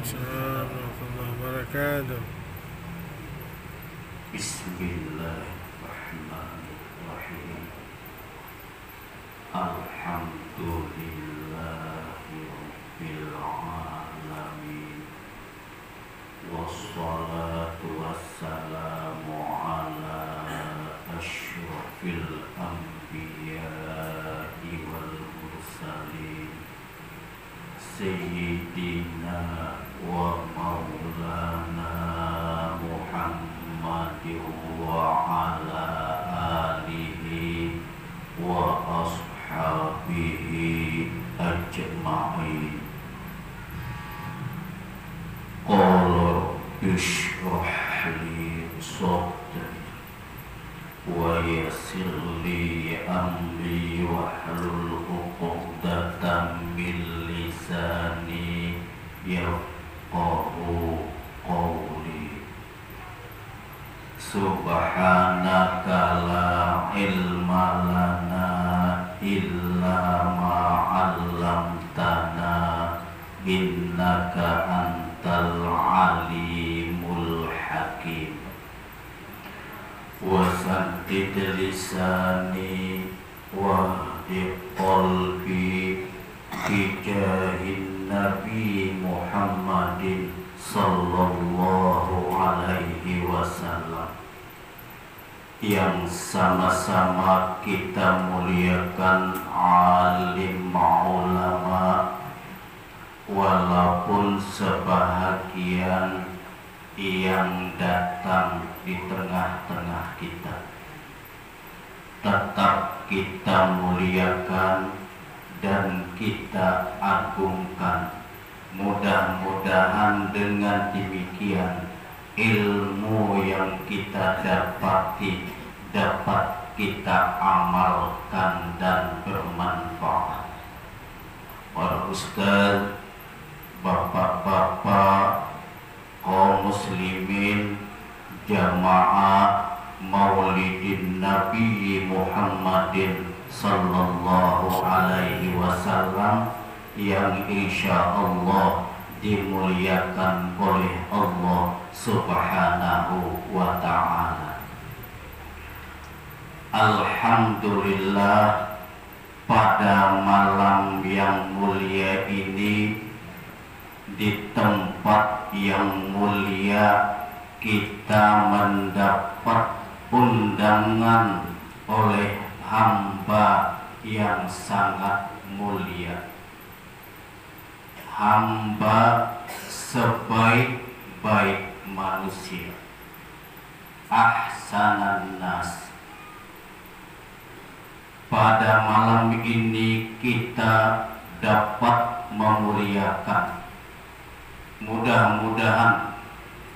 Waalaikumsalam warahmatullahi wabarakatuh. Bismillahirrahmanirrahim. Alhamdulillahi rabbil alamin. Wassalatu wassalamu ala asyrafil anbiya'i wal mursalin Sayyidina wa maulana Muhammadin wa ala alihi wa ashabihi ajma'in. Qala ishrah li sadri wa yassir li amri wahlul 'uqdatam min lisani yafqahu qawli. Subhanaka la ilma lana illa ma 'allamtana innaka antal alimul hakim. Wasaddid lisani wahdi qalbi bijahin Nabi Muhammadin sallallahu alaihi wasallam, yang sama-sama kita muliakan alim ulama, walaupun sebahagian yang datang di tengah-tengah kita, tetap kita muliakan dan kita agungkan. Mudah-mudahan dengan demikian ilmu yang kita dapati dapat kita amalkan dan bermanfaat. Para ustaz, bapak-bapak, kaum muslimin, jamaah Maulidin Nabi Muhammadin sallallahu alaihi wasallam yang insya Allah dimuliakan oleh Allah subhanahu wa ta'ala. Alhamdulillah, pada malam yang mulia ini, di tempat yang mulia, kita mendapat undangan oleh hamba yang sangat mulia, hamba sebaik-baik manusia, ahsanan nas. Pada malam ini kita dapat memuliakan. Mudah-mudahan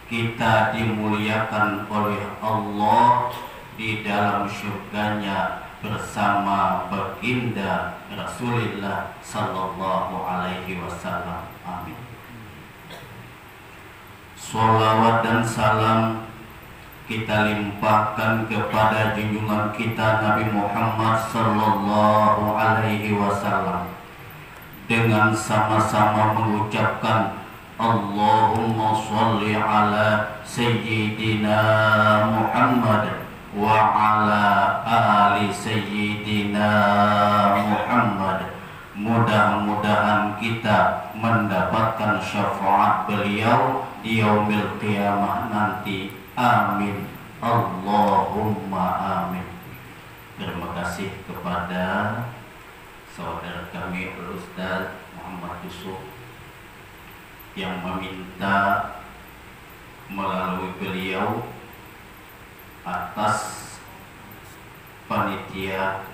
kita dimuliakan oleh Allah di dalam surganya bersama baginda Rasulullah sallallahu alaihi wasallam. Amin. Sholawat dan salam kita limpahkan kepada junjungan kita Nabi Muhammad sallallahu alaihi wasallam dengan sama-sama mengucapkan Allahumma sholli ala Sayyidina Muhammad wa ala ali Sayyidina Muhammad. Mudah-mudahan kita mendapatkan syafaat beliau di yaumil qiyamah nanti. Amin. Allahumma amin. Terima kasih kepada saudara kami Ustaz Muhammad Yusuf yang meminta melalui beliau atas panitia.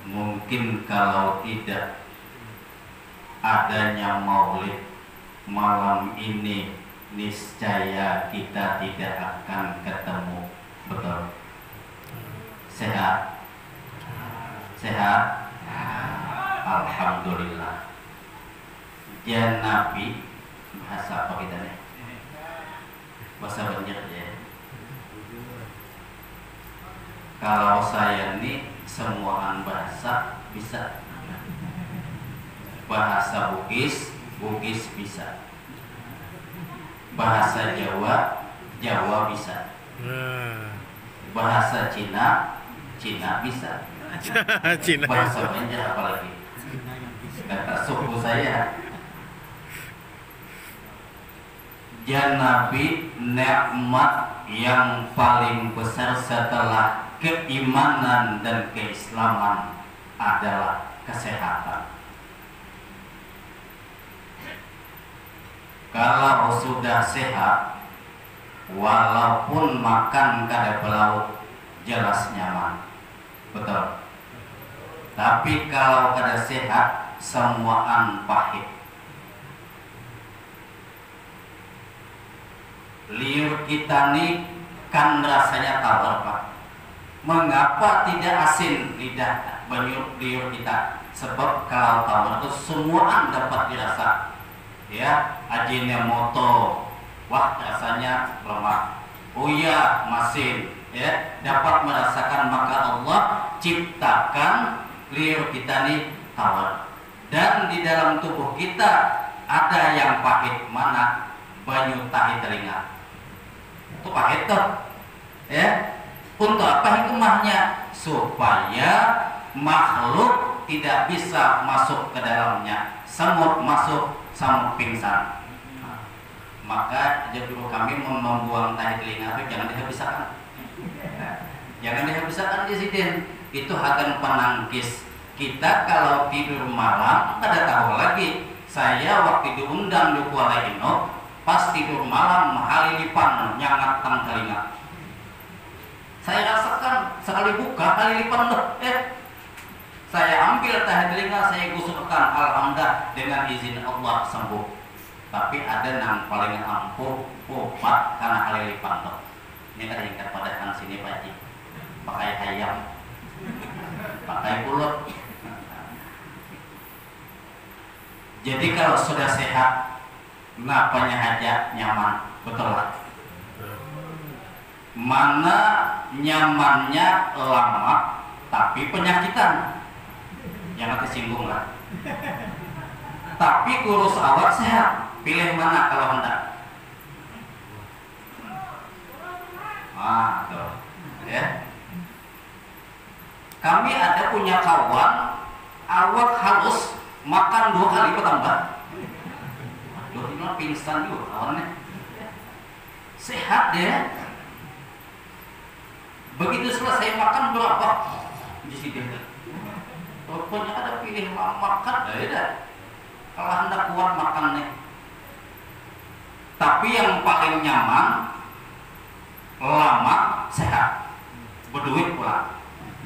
Mungkin kalau tidak adanya maulid malam ini, niscaya kita tidak akan ketemu. Betul? Sehat? Sehat? Alhamdulillah. Ya Nabi, bahasa apa kita nih? Bahasa Banjar ya. Kalau saya nih semuaan bahasa bisa. Bahasa Bugis bisa. bahasa Jawa, Jawa bisa. Nah, Bahasa Cina, Cina bisa. Cina. Bahasa Banjar apalagi. Kata suku saya, ya Nabi, nikmat yang paling besar setelah keimanan dan keislaman adalah kesehatan. Kalau sudah sehat, walaupun makan kada belaut, jelas nyaman, betul. Tapi kalau kada sehat, semuaan pahit. Liur kita nih kan rasanya tawar, Pak. Mengapa tidak asin lidah liur kita? Sebab kalau tawar itu semuaan dapat dirasa. Ya, Ajinomoto, wah rasanya lemak. Uya, masin, ya, dapat merasakan. Maka Allah ciptakan liur kita nih tawar. Dan di dalam tubuh kita ada yang pahit, mana? Banyu tahi telinga. Itu pahit tuh, ya. Untuk apa hikmahnya? Supaya makhluk tidak bisa masuk ke dalamnya. Semut masuk, samut pingsan. Maka guru kami membuang tahi telinga itu jangan dihabiskan. Jangan dihabiskan di sini. Itu akan penangkis. Kita kalau tidur malam ada tahu lagi. Saya waktu diundang di Kuala Ino, pas tidur malam halilipan nyangat tang telinga. Saya rasakan sekali buka halilipan loh. Saya ambil tahi telinga, saya gusurkan, alhamdulillah dengan izin Allah sembuh. Tapi ada yang paling ampuh obat karena halilipan loh. Ini kan tingkat pada sini Pak Haji. Pakai ayam, pakai ulut. Jadi kalau sudah sehat, napanya aja nyaman, betul lah. Mana nyamannya lama, tapi penyakitan, jangan tersinggung lah. Tapi kurus awak sehat, pilih mana kalau hendak? Tuh, ya. Kami ada punya kawan, awak halus, makan 2 kali bertambah. Aduh, ini pingsan juga kawannya. Sehat dia. Begitu selesai makan berapa? Di sini. Pokoknya ada pilih makan, ada. Kalau hendak kuat makannya. Tapi yang paling nyaman, lama, sehat, berduit pula,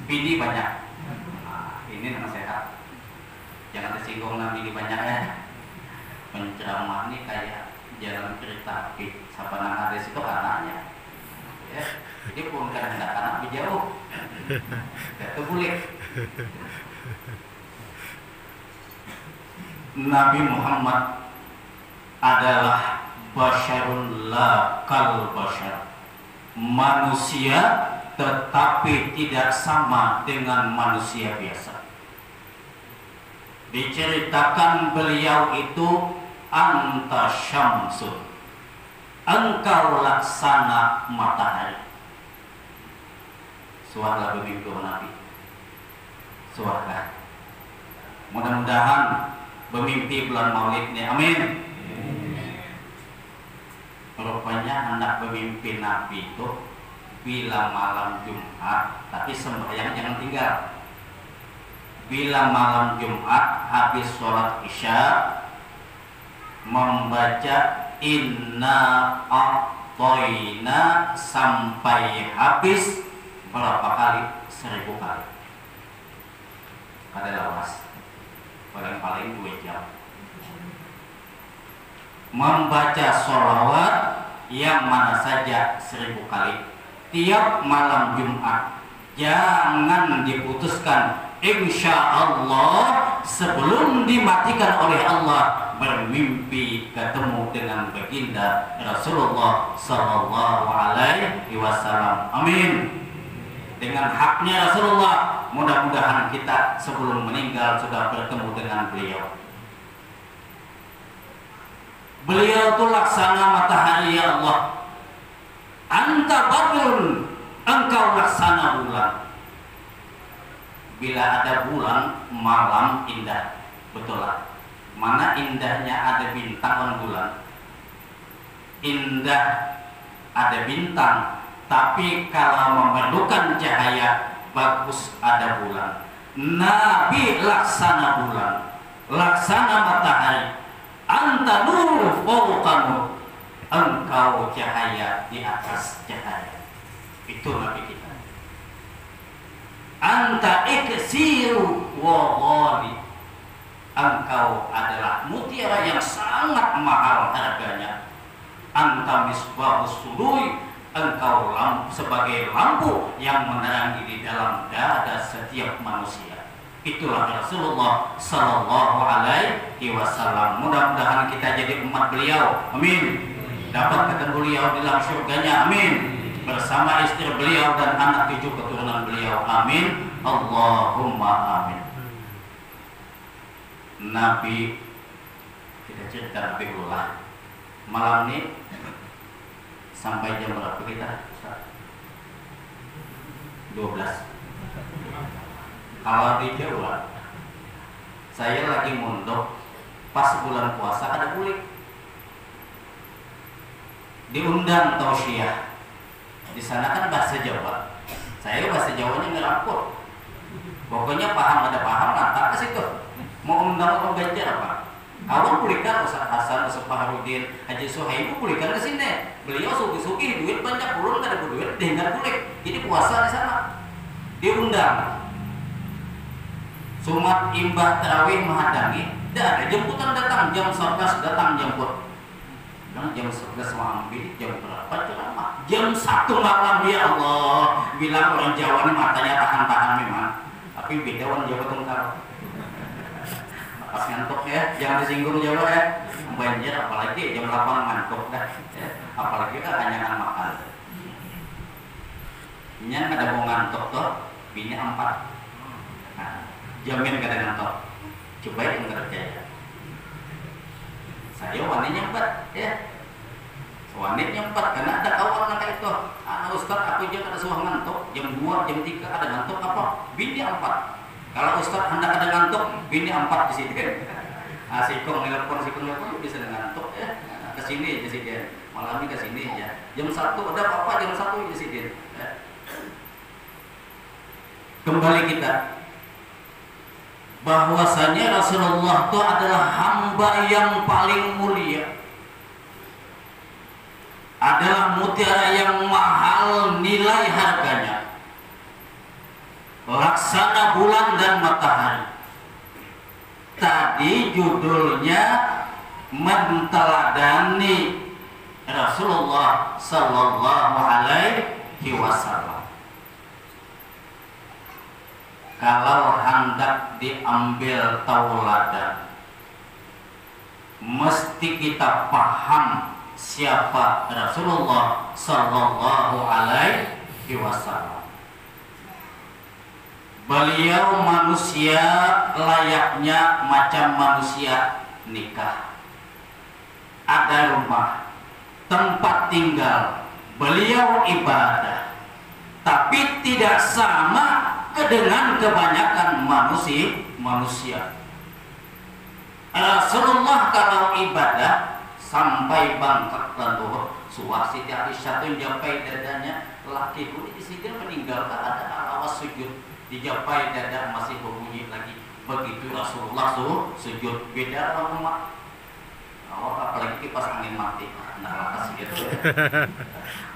bini banyak. Nah, ini yang sehat. Jangan tersinggung nanti bini banyak ya. Penceramah ini kayak jalan kereta api. Siapa nang ada situ anaknya. Ya, dia pun kadang anak jauh. Itu boleh. Nabi Muhammad adalah basyarun la kal basyar, manusia tetapi tidak sama dengan manusia biasa. Diceritakan beliau itu anta syamsun, engkau laksana matahari. Suara bermimpi Nabi, suara. Mudah-mudahan bermimpi bulan Maulidnya, amin. Rupanya hendak bermimpi Nabi itu bila malam Jumat, tapi sembahyang jangan tinggal. Bila malam Jumat habis sholat Isya, membaca Inna A'toina sampai habis berapa kali? 1000 kali. Ada lawas. Paling-paling 2 jam. Membaca sholawat yang mana saja 1000 kali tiap malam Jumat. Jangan diputuskan, insya Allah sebelum dimatikan oleh Allah bermimpi ketemu dengan baginda Rasulullah Sallallahu Alaihi Wasallam. Amin. Dengan haknya Rasulullah, mudah-mudahan kita sebelum meninggal sudah bertemu dengan beliau. Beliau itu laksana matahari engkau laksana bulan. Bila ada bulan, malam indah. Betul lah. Mana indahnya ada bintang dan bulan. Indah ada bintang, tapi kalau memerlukan cahaya, bagus ada bulan. Nabi laksana bulan, laksana matahari. Anta nur fawqa nur. Engkau cahaya di atas cahaya. Itu Nabi kita. Anta iksiru wa ghali. Engkau adalah mutiara yang sangat mahal harganya. Anta misbahus sudui. Engkau sebagai lampu yang menerangi di dalam dada setiap manusia. Itulah Rasulullah Sallallahu Alaihi Wasallam. Mudah-mudahan kita jadi umat beliau. Amin. Dapat ketemu beliau di dalam surganya. Amin. Bersama istri beliau dan anak cucu keturunan beliau. Amin. Allahumma amin. Nabi, kita cerita Nabi Ullah. Malam ini sampai jam berapa kita? 12. Kalau di Jawa, saya lagi mondok pas bulan puasa ada kulik. Diundang tausiah. Di sana kan bahasa Jawa. Saya bahasa Jawanya ngerampur. Pokoknya paham ada paham, lantar ke situ. Mau undang orang belajar apa? Awal kulikan Ustaz Hasan, Ustaz Fahrudin, Haji Suhaibu kulikan ke sini. Beliau suki-suki duit banyak, pulun nggak ada duit, tinggal kulik. Jadi puasa di sana. Diundang. Sumat imbah tarawih menghadang. Tidak ada jemputan datang jam 11 datang jemput. Jam 11 ambil, jam berapa ceramah? Jam 1 malam, ya Allah. Bilang orang Jawa ini matanya tahan-tahan memang. Tapi beda orang Jawa tunggal. Pas ngantuk ya, jangan disinggung Jawa ya. Banjir apalagi jam 8 ngantuk dah. Ya. Apalagi kan hanya makan. Ini ada mau ngantuk tuh, bini 4. Nah, jamin kada ngantuk. Coba yang kerja. Saya wanitanya 4 ya. Wanitanya 4 karena ada kawan kayak itu. Ustaz aku juga ada suah ngantuk jam 2, jam 3 ada ngantuk apa? Bini 4. Kalau Ustaz hendak ada ngantuk, bini 4 di sini. Sikong nelpon bisa ngantuk ya. Ke sini di sini. Malam ini ke sini ya. Jam 1 ada apa jam 1 di sini. Ya. Kembali kita bahwasanya Rasulullah itu adalah hamba yang paling mulia, adalah mutiara yang mahal nilai harganya, laksana bulan dan matahari. Tadi judulnya menteladani Rasulullah Sallallahu Alaihi Wasallam. Kalau hendak diambil tauladan, mesti kita paham siapa Rasulullah Sallallahu Alaihi Wasallam. Beliau manusia layaknya macam manusia nikah. Ada rumah, tempat tinggal, beliau ibadah. Tapi tidak sama dengan kebanyakan manusia. Rasulullah kalau ibadah sampai bangkat dan duhur, suah Siti Aisyah itu menjapai dadanya, laki kulit di sini meninggal, ada awas sujud, dijapai dada masih berbunyi lagi. Begitu Rasulullah sujud, beda rumah. Apalagi kipas angin mati, nah kasih gitu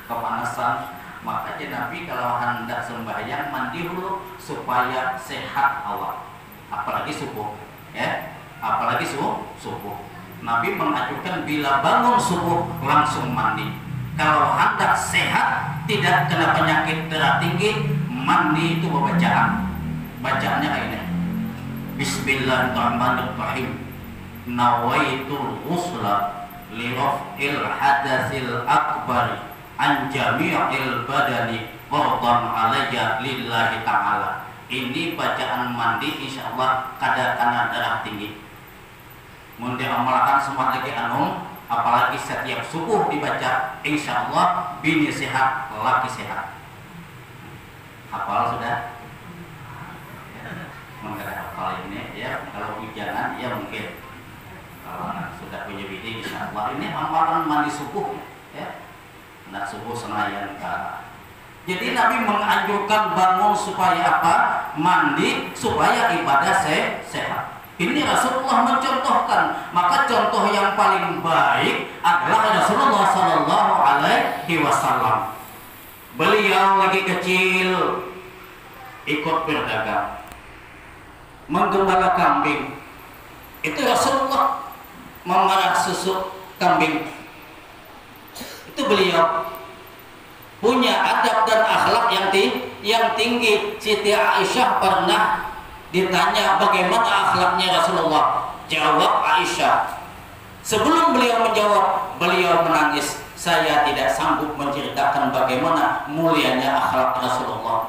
kepanasan. Makanya Nabi kalau hendak sembahyang mandi dulu supaya sehat awak. Apalagi subuh, ya. Apalagi subuh. Nabi mengajukan bila bangun subuh langsung mandi. Kalau hendak sehat, tidak kena penyakit darah tinggi, mandi itu bacaan. Bacaannya kayak ini. Bismillahirrahmanirrahim. Nawaitul ghusla li raf'il hadatsil akbari an jami'il badani qardan alayya lillahi ta'ala. Ini bacaan mandi insyaallah kada kana darah tinggi. Mun diamalkan semua lagi apalagi setiap subuh dibaca insyaallah bini sehat laki sehat. Hafal sudah? Mengenai hafal ini ya, kalau ujian ya mungkin. Kalau sudah punya bini insya Allah ini amalan mandi subuh ya. Nah subuh senayan jadi Nabi menganjurkan bangun supaya apa? Mandi supaya ibadah sehat. Ini Rasulullah mencontohkan. Maka contoh yang paling baik adalah Rasulullah Sallallahu Alaihi Wasallam. Beliau lagi kecil ikut berdagang, menggembala kambing. Itu Rasulullah memerah susu kambing. Itu beliau punya adab dan akhlak yang tinggi. Siti Aisyah pernah ditanya bagaimana akhlaknya Rasulullah. Jawab Aisyah. Sebelum beliau menjawab, beliau menangis. Saya tidak sanggup menceritakan bagaimana mulianya akhlak Rasulullah.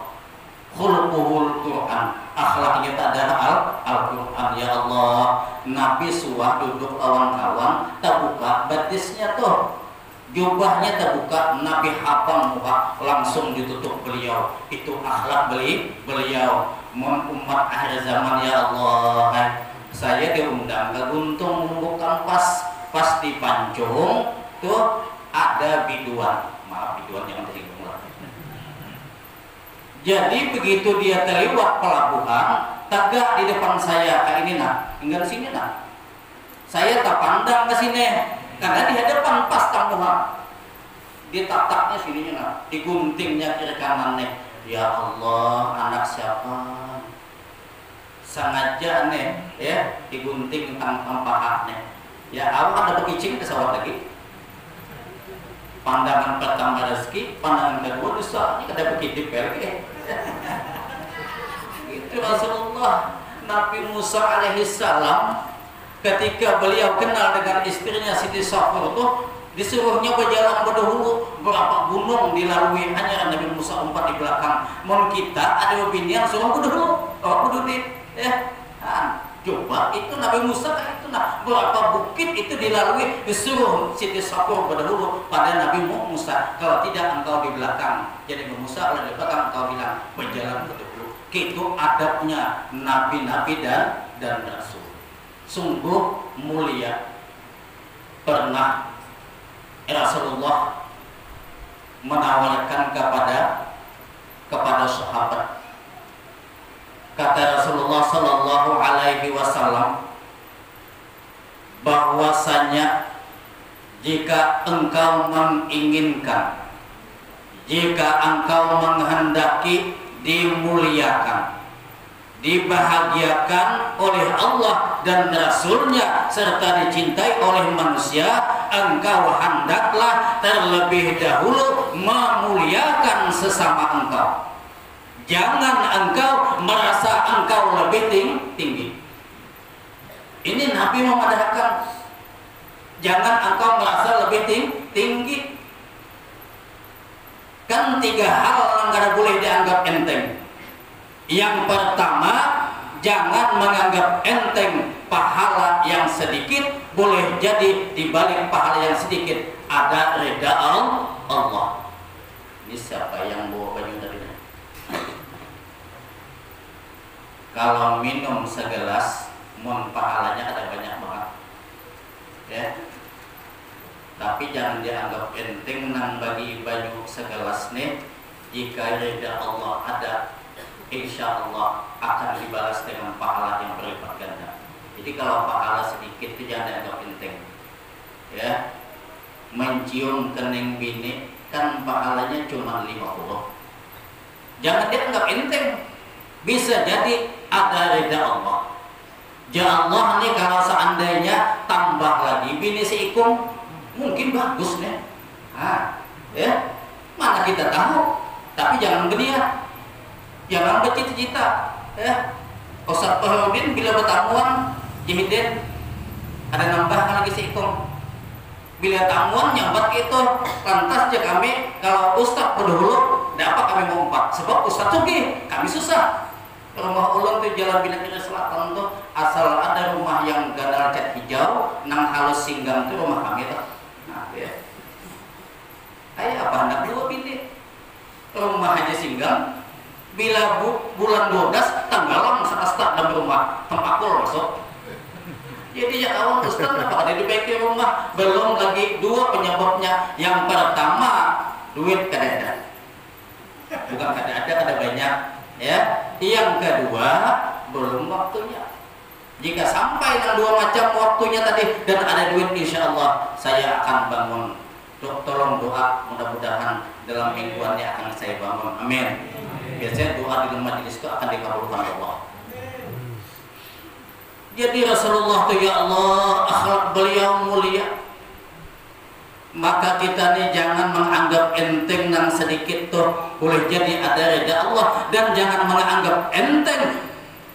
Khuluquhul Quran, akhlaknya adalah Al-Quran. Ya Allah, Nabi suah duduk kawan-kawan, terbuka batisnya tuh, jubahnya terbuka, Nabi hafal muka, langsung ditutup beliau. Itu akhlak beliau. Umat akhir zaman, ya Allah, saya diundang ke Guntung Mumbukan pas di Pancung tuh ada biduan, maaf biduan yang tersinggung lah. Jadi begitu dia terlewat pelabuhan, tegak di depan saya kayak ini nah, tinggal sini nah. Saya tak pandang ke sini karena di hadapan pas tamuhan. Ditataknya sininya nah, diguntingnya kiri kanannya. Ya Allah, anak siapa? Sengaja nih, ya digunting tentang pahanya. Ya awak ada pekicing pesawat lagi. Pandangan pertama rezeki, pandangan kedua dosa. Ini kada begitu pelke. Itu Rasulullah. Nabi Musa alaihissalam ketika beliau kenal dengan istrinya Siti Safur itu disuruhnya berjalan berdahulu berapa gunung dilalui, hanya Nabi Musa umpat di belakang. Mon kita ada bini yang suruh berdahulu, ya. Coba itu Nabi Musa itu nah berapa bukit itu dilalui disuruh Siti Safur berdahulu pada Nabi Musa. Kalau tidak engkau di belakang. Jadi Nabi Musa kalau di belakang engkau bilang berjalan berdahulu. Itu adabnya nabi-nabi dan rasul. Sungguh mulia. Pernah Rasulullah menawarkan kepada sahabat. Kata Rasulullah Sallallahu Alaihi Wasallam bahwasanya jika engkau menginginkan, jika engkau menghendaki dimuliakan, dibahagiakan oleh Allah dan Rasulnya serta dicintai oleh manusia, engkau hendaklah terlebih dahulu memuliakan sesama engkau. Jangan engkau merasa engkau lebih tinggi. Ini Nabi memadahkan. Jangan engkau merasa lebih tinggi. Kan 3 hal yang tidak boleh dianggap enteng. Yang pertama, jangan menganggap enteng pahala yang sedikit. Boleh jadi di balik pahala yang sedikit ada reda Allah. Ini siapa yang bawa baju dari ini? Kalau minum segelas, pahalanya ada banyak banget, ya. Tapi jangan dianggap enteng nang bagi baju segelas nih. Jika ridha Allah ada, insya Allah akan dibalas dengan pahala yang berlipat ganda. Jadi kalau pahala sedikit itu jangan dianggap enteng, ya. Mencium kening bini kan pahalanya cuma 50. Jangan dianggap enteng. Bisa jadi ada ridha Allah. Ya Allah nih kalau seandainya tambah lagi bini seikung mungkin bagus nih. Ya mana kita tahu. Tapi jangan geniat, jangan bercita-cita. Ya Ustaz Fahrudin bila bertamuan Jihidin ada nambah lagi seikung. Bila tamuan nyambat itu lantas aja kami kalau Ustaz berdahulu dapat kami mau 4 sebab Ustaz sugi kami susah. Rumah ulun tuh jalan Bina Kiri Selatan tuh asal ada rumah yang gadal cat hijau nang halus singgang tuh rumah kami tuh. Nah ya. Ayah apa anak 2 bini rumah aja singgang Bila bulan 12 tanggalan start dalam rumah tempakul masuk. Jadi ya kawan Ustaz apa ada di baik rumah, belum lagi dua penyebabnya. Yang pertama duit kada, bukan kada banyak ya. Yang kedua belum waktunya. Jika sampai yang dua macam waktunya tadi dan ada duit, insya Allah saya akan bangun. Tolong doa, mudah-mudahan dalam mingguannya akan saya bangun. Amin. Biasanya doa di majelis itu akan dikabulkan Allah. Jadi Rasulullah tuh ya Allah, akhlak beliau mulia. Maka kita nih jangan menganggap enteng yang sedikit tuh boleh jadi ada reda Allah, dan jangan menganggap enteng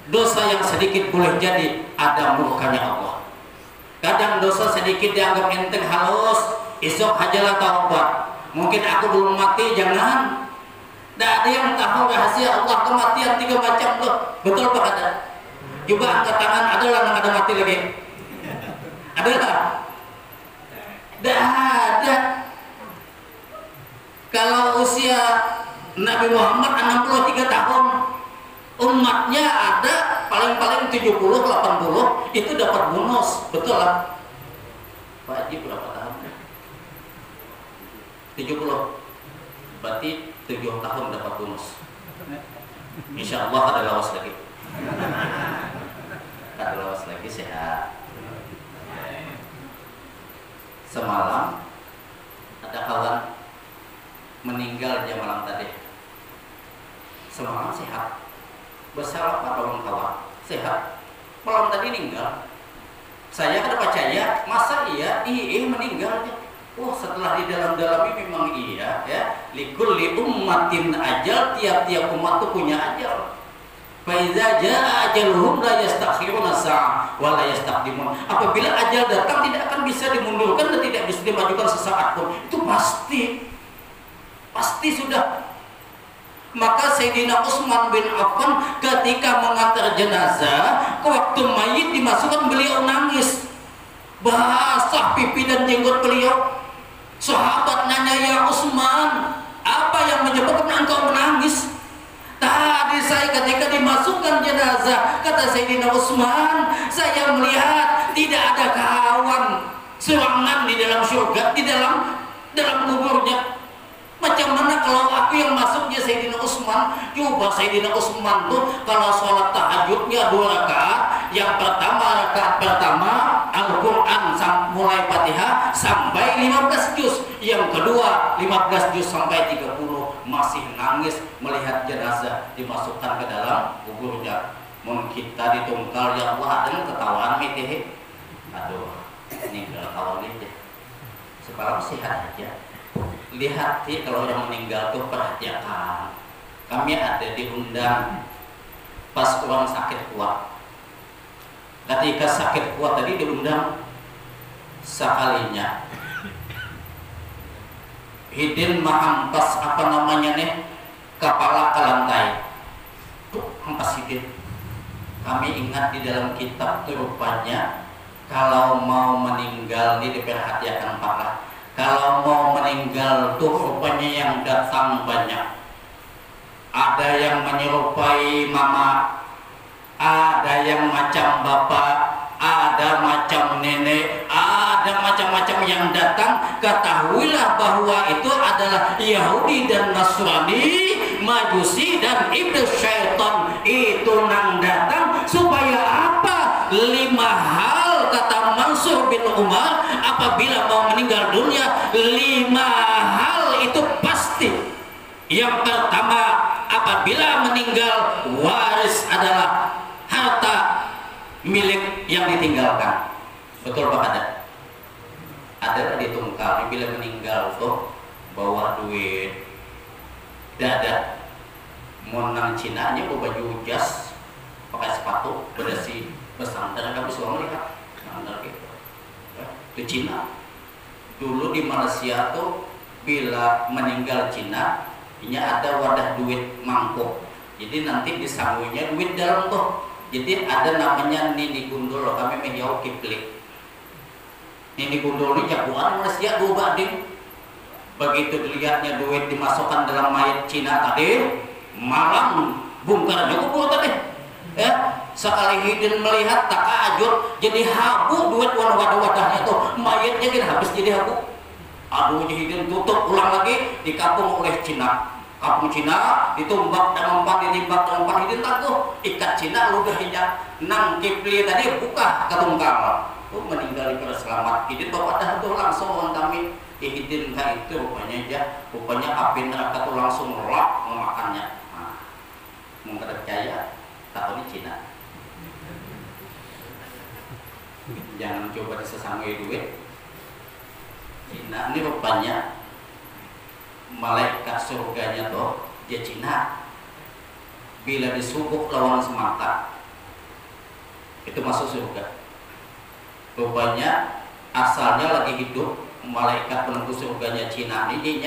dosa yang sedikit boleh jadi ada murkanya Allah. Kadang dosa sedikit dianggap enteng, halus, esok hajalah taubat. Mungkin aku belum mati, jangan. Tidak ada yang tahu rahasia Allah. Kematian 3 macam tuh, betul Pak ada? Coba angkat tangan, ada orang yang ada mati lagi? Ada tak? Tidak ada. Kalau usia Nabi Muhammad 63 tahun, umatnya ada paling-paling 70-80 itu dapat bonus, betul lah? Pak Haji berapa tahun? 70. Berarti 7 tahun dapat bonus. Insya Allah ada lawas lagi. Ada lawas lagi, sehat. Semalam ada kawan meninggal jam malam tadi. Semalam sehat. Bersalah Pak kawan sehat. Malam tadi meninggal. Saya kada percaya, masa iya meninggal. Oh, setelah di dalam-dalami memang iya ya. Likulli ummatin ajal, tiap-tiap umat itu punya ajal. Fa iza jaa ajaluhum la yastakhiruna sa'ah wa la yastaqdimun. Apabila ajal datang tidak akan bisa dimundurkan dan tidak bisa dimajukan sesaat pun. Itu pasti sudah. Maka Sayyidina Utsman bin Affan ketika mengantar jenazah, waktu mayit dimasukkan beliau nangis. Basah pipi dan jenggot beliau. Sahabat nanya, ya Utsman, apa yang menyebabkan engkau menangis? Tadi saya ketika dimasukkan jenazah, kata Sayyidina Utsman, saya melihat tidak ada kawan serangan di dalam surga, di dalam kuburnya. Macam mana kalau aku yang masuknya Sayyidina Utsman? Coba Sayyidina Utsman tuh kalau sholat tahajudnya 2 rakaat. Yang pertama, rakaat pertama Al-Quran mulai Fatihah sampai 15 juz. Yang kedua 15 juz sampai 30. Masih nangis melihat jenazah dimasukkan ke dalam kuburnya. Mun kita ditungkal, ya Allah, dengan ketawaan mitih. Aduh, ini kalau gitu sekarang sehat aja. Lihat sih kalau yang meninggal tuh perhatikan. Kami ada diundang pas orang sakit kuat. Ketika sakit kuat tadi diundang sekalinya. Hidin mahampas apa namanya nih, kepala ke lantai. Tuh hampas hidin. Kami ingat di dalam kitab tuh rupanya kalau mau meninggal ini diperhatikan parah. Kalau mau meninggal tuh rupanya yang datang banyak. Ada yang menyerupai mama, ada yang macam bapak, ada macam nenek, ada macam-macam yang datang. Ketahuilah bahwa itu adalah Yahudi dan Nasrani, Majusi dan iblis syaitan. Itu nang datang supaya apa? 5 hal kata Mansur bin Umar, apabila mau meninggal dunia 5 hal itu pasti. Yang pertama, apabila meninggal waris adalah harta milik yang ditinggalkan. Betul Pak ada? Ada ditungkal bila meninggal tuh bawa duit dada, mau nang Cina nya bawa baju jas, pakai sepatu berdasi bersandar, kamu suka melihat sandar gitu ya, itu Cina. Dulu di Malaysia tuh bila meninggal Cina ini ada wadah duit mangkuk, jadi nanti disambungnya duit dalam tuh. Jadi ada namanya nini gundul, kami menjauh kiplik. Nini gundul ini jagoan Malaysia 2 banding. Begitu dilihatnya duit dimasukkan dalam mayat Cina tadi, malam bungkar juga kubur tadi. Ya, sekali hidin melihat tak ajur jadi habu duit wadah-wadahnya itu mayatnya kan habis jadi habu. Aduh hidin tutup ulang lagi dikapung oleh Cina. Kampung Cina ditumbak dan umpan ditimbak dan umpan hidin tangguh ikat Cina ludah hijab nang kipli tadi buka ketungkal. Meninggal di selamat hidin bapak dah tuh langsung kami hidin itu rupanya api neraka tuh langsung melak memakannya. Nah, mau percaya tahu di Cina. Jangan coba disesamai duit. Cina ini rupanya malaikat surganya tuh dia Cina. Bila disubuk lawan semata itu masuk surga. Rupanya asalnya lagi hidup malaikat penunggu surganya Cina ini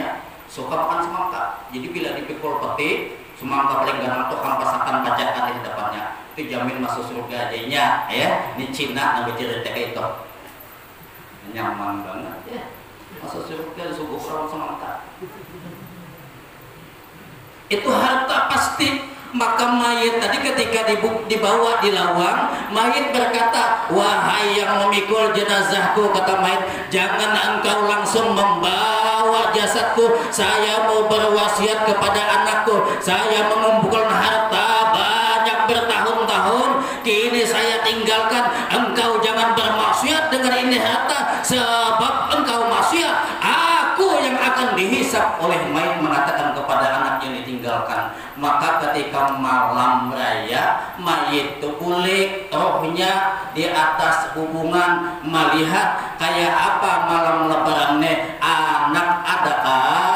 suka makan semangka. Jadi bila dipikul peti semangka paling gampang tuh kampasakan pacakan di hadapannya itu jamin masuk surga adanya ya. Ini Cina yang bercerita kayak itu nyaman banget ya masuk surga subuh orang semangka itu harta pasti. Maka mayit tadi ketika dibawa di lawang, mayit berkata, wahai yang memikul jenazahku, kata mayit, jangan engkau langsung membawa jasadku, saya mau berwasiat kepada anakku, saya mengumpulkan harta banyak bertahun-tahun, kini saya tinggalkan, engkau jangan bermaksiat dengan ini harta, sebab engkau maksiat, aku yang akan dihisap. Oleh mayit mengatakan kepada anak yang ditinggalkan. Maka ketika malam raya mayit itu kulik rohnya di atas hubungan melihat kayak apa malam lebarannya anak ada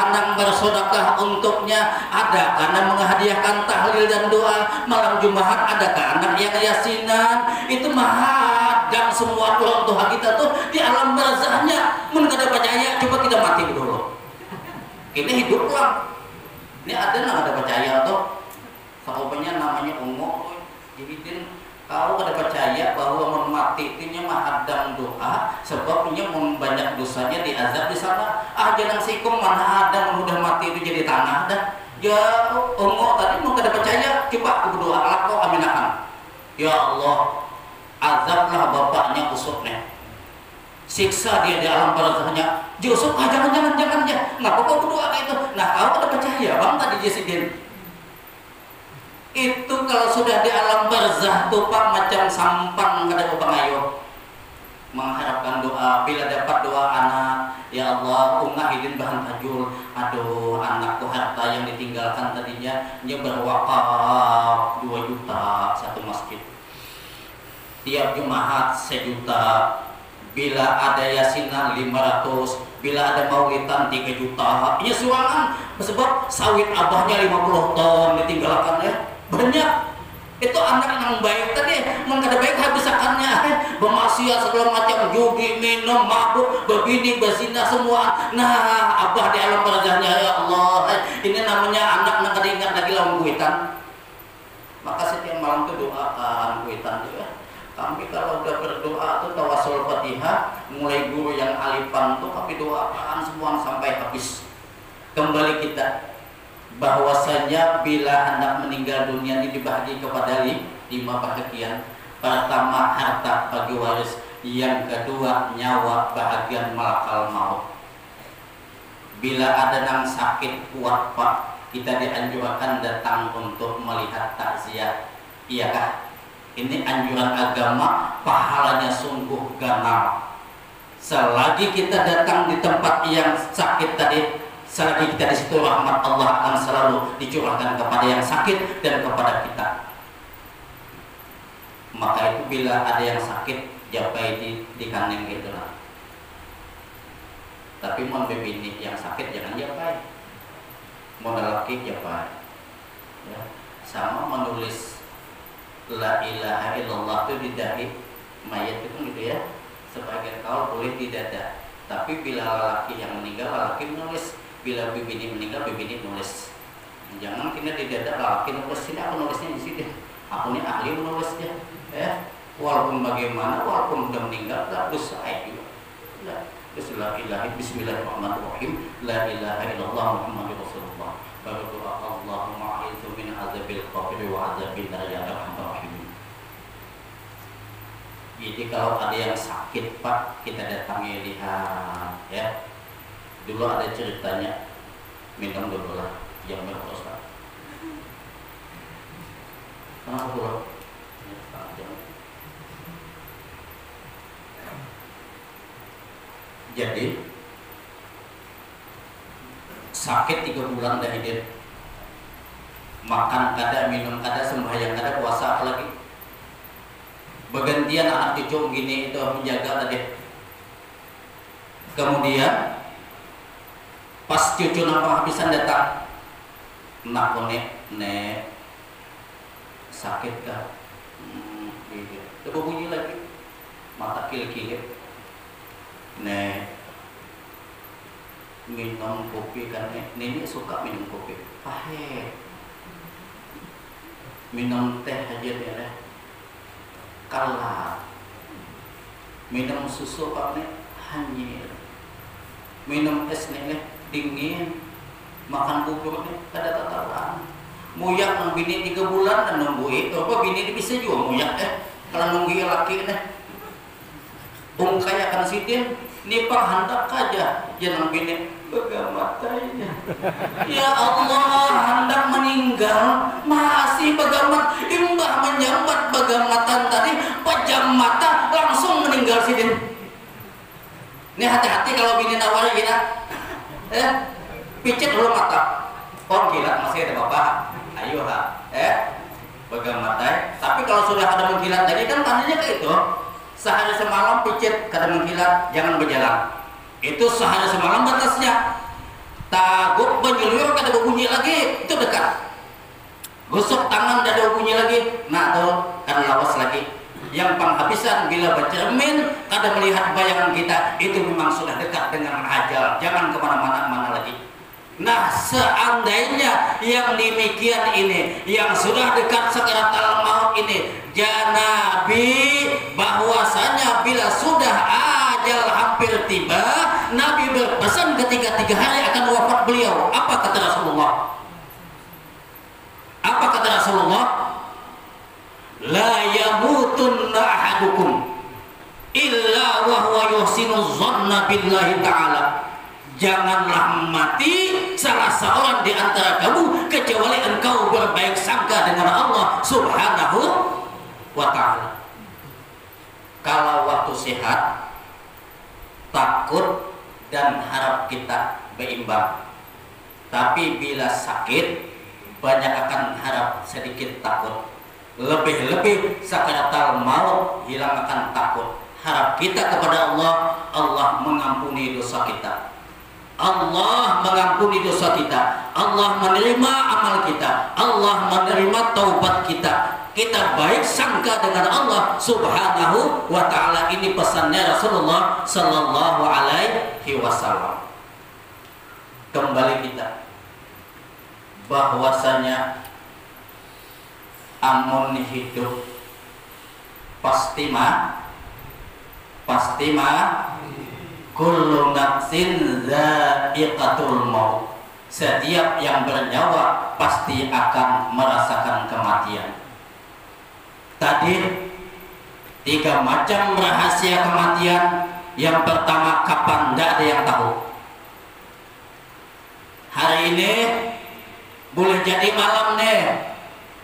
anak bersedekah untuknya ada karena menghadiahkan tahlil dan doa malam Jumat ada anak yang yasinan itu mahadang semua orang tua kita tuh di alam barzahnya menghadap percaya coba kita mati dulu ini hidup lah. Ini ada nggak ada percaya tuh? Sahabatnya namanya umum. Jadi kau ada percaya bahwa mau mati itu mahadang doa, sebabnya banyak dosanya diazab di sana. Jangan sikum mana ada udah mati itu jadi tanah dah. Ya umum tadi mau ada percaya, coba aku berdoa Allah kau aminakan. Ya Allah, azablah bapaknya usupnya. Siksa dia di alam barzahnya. Jusuf jangan ya. Ngapa kau berdoa kayak itu? Nah kau ada percaya bang tadi Jesidin. Itu kalau sudah di alam barzah tuh pak macam sampan kada pengayo mengharapkan doa. Bila dapat doa anak, ya Allah ungah hidin bahan tajul. Aduh anakku harta yang ditinggalkan tadinya dia berwakaf 2 juta satu masjid. Tiap Jumat 1 juta. Bila ada yasinan 500, bila ada maulidan 3 juta. Ini suangan sebab sawit abahnya 50 ton ditinggalkan ya. Banyak. Itu anak yang baik tadi mengada baik habisakannya bermaksiat segala macam judi, minum, mabuk, berbini, berzina semua. Nah, abah di alam barzahnya ya Allah. Ini namanya anak yang kada ingat lagi lawan kuitan. Maka setiap malam itu doakan kuitan juga. Kami kalau udah berdoa tuh tawasul Fatihah mulai guru yang alifan tuh kami doakan semua sampai habis. Kembali kita bahwasanya bila anak meninggal dunia ini dibagi kepada 5 bahagian. Pertama harta bagi waris, yang kedua nyawa bahagian malakal maut. Bila ada yang sakit kuat pak, kita dianjurkan datang untuk melihat takziah. Iyakah? Ini anjuran agama, pahalanya sungguh ganal. Selagi kita datang di tempat yang sakit tadi, selagi kita di situ rahmat Allah akan selalu dicurahkan kepada yang sakit dan kepada kita. Maka itu bila ada yang sakit, japai di kaneng gitu lah. Tapi mau bebini yang sakit jangan japai. Mau lelaki japai. Ya. Sama menulis La ilaha illallah itu di dahi mayat itu gitu ya. Sebagian kaul boleh di dada. Tapi bila lelaki yang meninggal, lelaki menulis. Bila bibini meninggal, bibini nulis. Jangan kita di dada lelaki nulis. Sini aku nulisnya di sini. Aku ini ahli menulisnya. Walaupun bagaimana, walaupun sudah meninggal, tak dosa juga. Bismillahirrahmanirrahim. La ilaha illallah Muhammadur Rasulullah. Baru doa Allahumma a'idzu min adzabil qabri wa adzabil nar ya arhamar rahimin. Jadi kalau ada yang sakit Pak, kita datangi, lihat ya. Dulu ada ceritanya, minum dulu lah yang berproses. Kenapa dulu? Jadi sakit 3 bulan dah hidup, makan kada, minum kada, sembahyang kada, puasa apalagi. Bergantian anak cucu gini itu menjaga tadi. Kemudian pas cucu nampak habisan datang, nak nek sakit kah? Coba bunyi lagi, mata kilip-kilip. Nek minum kopi kan nenek suka minum kopi pahit, minum teh aja deh kalah, minum susu pak nek hanyir, minum es nek dingin, makan bubur nek kada tataran, muyak nang bini 3 bulan dan nunggu itu apa bini bisa juga muyak kalau nunggu laki nek kaya kan sidin nipah hendak aja jangan bini bagamatanya. Ya Allah, hendak meninggal masih bagamat, imbah menyambat bagamatan tadi pejam mata langsung meninggal sidin. Ini hati-hati kalau bini nawari gina picit dulu mata. Oh gila masih ada bapak, ayo ha bagamatanya. Tapi kalau sudah ada mengkilat tadi kan tandanya kayak itu. Sehari semalam picit kada mengkilat jangan berjalan. Itu sehari semalam batasnya. Taguk penyelur kada berbunyi lagi itu dekat. Gosok tangan kada berbunyi lagi. Nah tuh kan lawas lagi. Yang penghabisan bila bercermin kada melihat bayangan kita itu memang sudah dekat dengan ajal. Jangan kemana-mana lagi. Nah seandainya yang demikian ini yang sudah dekat sakaratul maut ini Nabi bahwasanya bila sudah ajal hampir tiba Nabi berpesan ketika 3 hari akan wafat beliau. Apa kata Rasulullah? Apa kata Rasulullah? La yamutunna ahadukum illa wa huwa yuhsinu dhanna billahi ta'ala. Janganlah mati salah seorang di antara kamu kecuali engkau berbaik sangka dengan Allah Subhanahu wa ta'ala. Kalau waktu sehat takut dan harap kita berimbang, tapi bila sakit banyak akan harap sedikit takut, lebih-lebih sakaratul maut hilang akan takut. Harap kita kepada Allah, Allah mengampuni dosa kita, Allah mengampuni dosa kita, Allah menerima amal kita, Allah menerima taubat kita. Kita baik sangka dengan Allah Subhanahu wa ta'ala. Ini pesannya Rasulullah sallallahu alaihi wasallam. Kembali kita bahwasanya amun hidup pasti mah kullu nafsin dha'iqatul maut. Setiap yang bernyawa pasti akan merasakan kematian. Tadi 3 macam rahasia kematian. Yang pertama kapan, tidak ada yang tahu. Hari ini boleh jadi malam nih,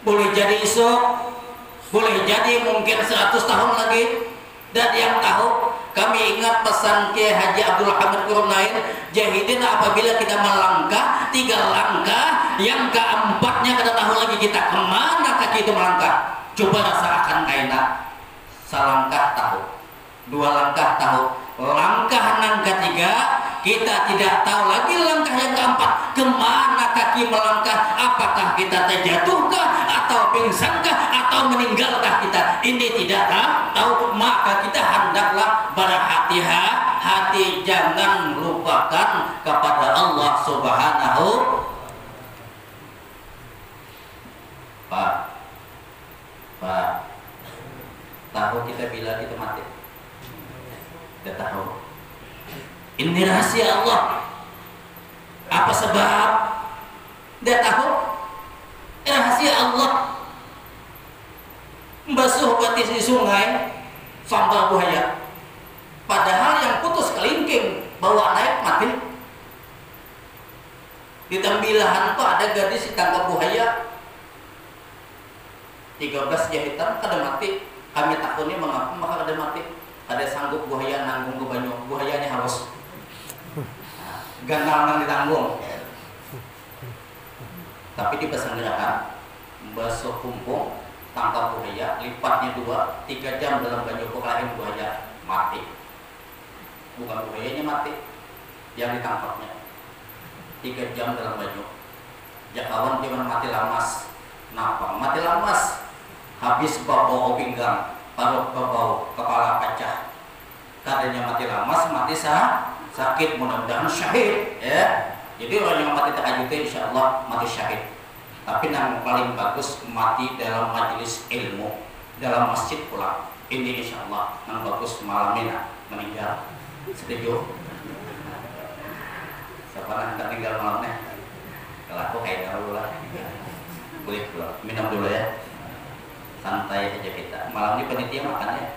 boleh jadi esok, boleh jadi mungkin 100 tahun lagi, tidak ada yang tahu. Kami ingat pesan Kiai Haji Abdul Hamid Qurunain, jahidin apabila kita melangkah 3 langkah, yang keempatnya kada tahu lagi kita kemana kaki itu melangkah. Coba rasakan kaina, selangkah tahu, 2 langkah tahu, langkah nang ketiga kita tidak tahu lagi, langkah yang keempat kemana kaki melangkah. Apakah kita terjatuhkah atau pingsankah atau meninggalkah kita, ini tidak tahu. Maka kita hendaklah berhati-hati, jangan lupakan kepada Allah Subhanahu. Pak, tahu kita bila kita mati? Tidak tahu. Ini rahasia Allah. Apa sebab? Tidak tahu. rahasia Allah. Basuh batis di sungai sambal buaya. Padahal yang putus kelingking bawa naik mati. Di Tambilahan tuh ada gadis ditangkap buaya 13 jahitan kada mati. Kami takutnya mengapa maka kada mati. Kada sanggup buaya nanggung ke banyu. Buayanya harus ganal nang ditanggung. Tapi di pesanggerahan basuh kumpung tangkap buaya lipatnya 2-3 jam dalam banyu kelahin buaya mati. Bukan buayanya mati, yang ditangkapnya 3 jam dalam banyu. Jakawan dia mati lamas, napa mati lamas, habis bau pinggang, paruh bau kepala pecah. Katanya mati lamas, mati sakit, mudah-mudahan syahid ya. Jadi orang yang mati tahajud insya Allah mati syahid. Tapi yang paling bagus mati dalam majelis ilmu, dalam masjid pula. Ini insya Allah yang bagus malamnya meninggal. Setuju? Siapa yang tinggal malamnya? Kalau aku kayak dulu lah. Boleh dulu, minum dulu ya. Santai aja kita. Malam ini panitia makan ya.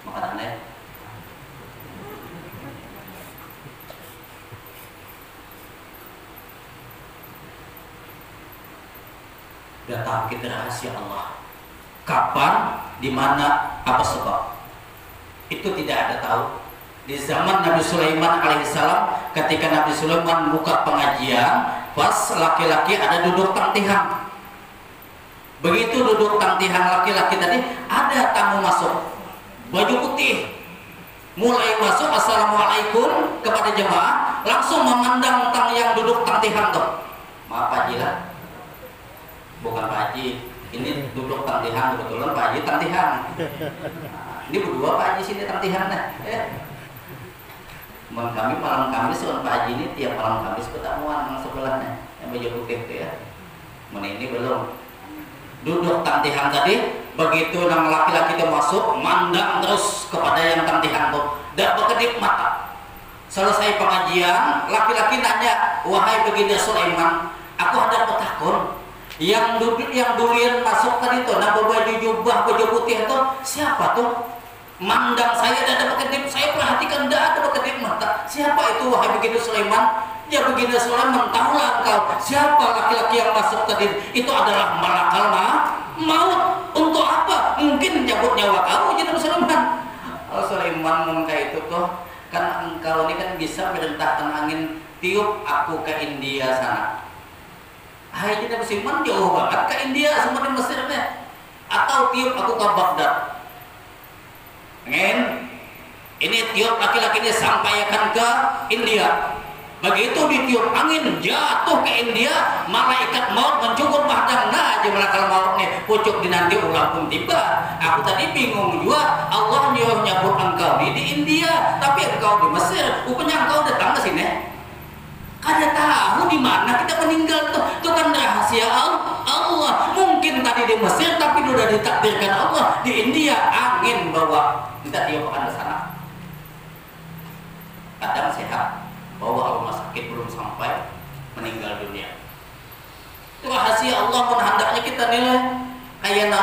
Makanannya. Udah tahu kita rahasia Allah. Kapan, di mana, apa sebab? Itu tidak ada tahu. Di zaman Nabi Sulaiman alaihissalam, ketika Nabi Sulaiman buka pengajian, pas laki-laki ada duduk tangtihan. Begitu duduk tangtihan laki-laki tadi, ada tamu masuk, baju putih, mulai masuk assalamualaikum kepada jemaah, langsung memandang tang yang duduk tangtihan tuh. Maaf Pak Haji lah, bukan Pak Haji, ini duduk tangtihan kebetulan Pak Haji tangtihan. Nah, ini berdua Pak Haji sini tangtihan ya. Kami malam Kamis dengan Pak Haji ini tiap malam Kamis ketemuan yang sebelahnya yang baju putih itu ya. Ini belum duduk tantihan tadi. Begitu nang laki-laki itu masuk, mandang terus kepada yang tantihan tuh, dan berkedip mata. Selesai pengajian, laki-laki nanya, wahai baginda Sulaiman, aku ada petakun. Yang duluan masuk tadi tuh, nah baju jubah baju putih itu siapa tuh? Mandang saya dan ada berkedip, saya perhatikan tidak ada berkedip mata. Siapa itu wahai baginda Sulaiman? Ya baginda Sulaiman, tahulah engkau siapa laki-laki yang masuk tadi? Itu adalah malakal maut. Untuk apa? Mungkin mencabut nyawa kau, baginda Sulaiman. Sulaiman mengka itu tuh, kan engkau ini kan bisa merintahkan angin, tiup aku ke India sana. Hai baginda Sulaiman, jauh banget ke India sama di Mesir nih. Atau tiup aku ke Baghdad. Ini tiup laki-laki ini sampaikan ke India. Begitu ditiup angin jatuh ke India, malaikat maut mencukur padang. Nah, malaikat maut nih pucuk dinanti ulang pun tiba. Aku tadi bingung juga, Allah nyebut engkau di India, tapi engkau di Mesir. Rupanya engkau datang ke sini. Kada tahu di mana kita meninggal tuh. Itu kan rahasia Allah. Mungkin tadi di Mesir tapi sudah ditakdirkan Allah di India. Angin bawa kita tiupkan ke sana. Kadang sehat, bawa rumah sakit belum sampai meninggal dunia. Itu rahasia Allah pun hendaknya kita nilai. Kayak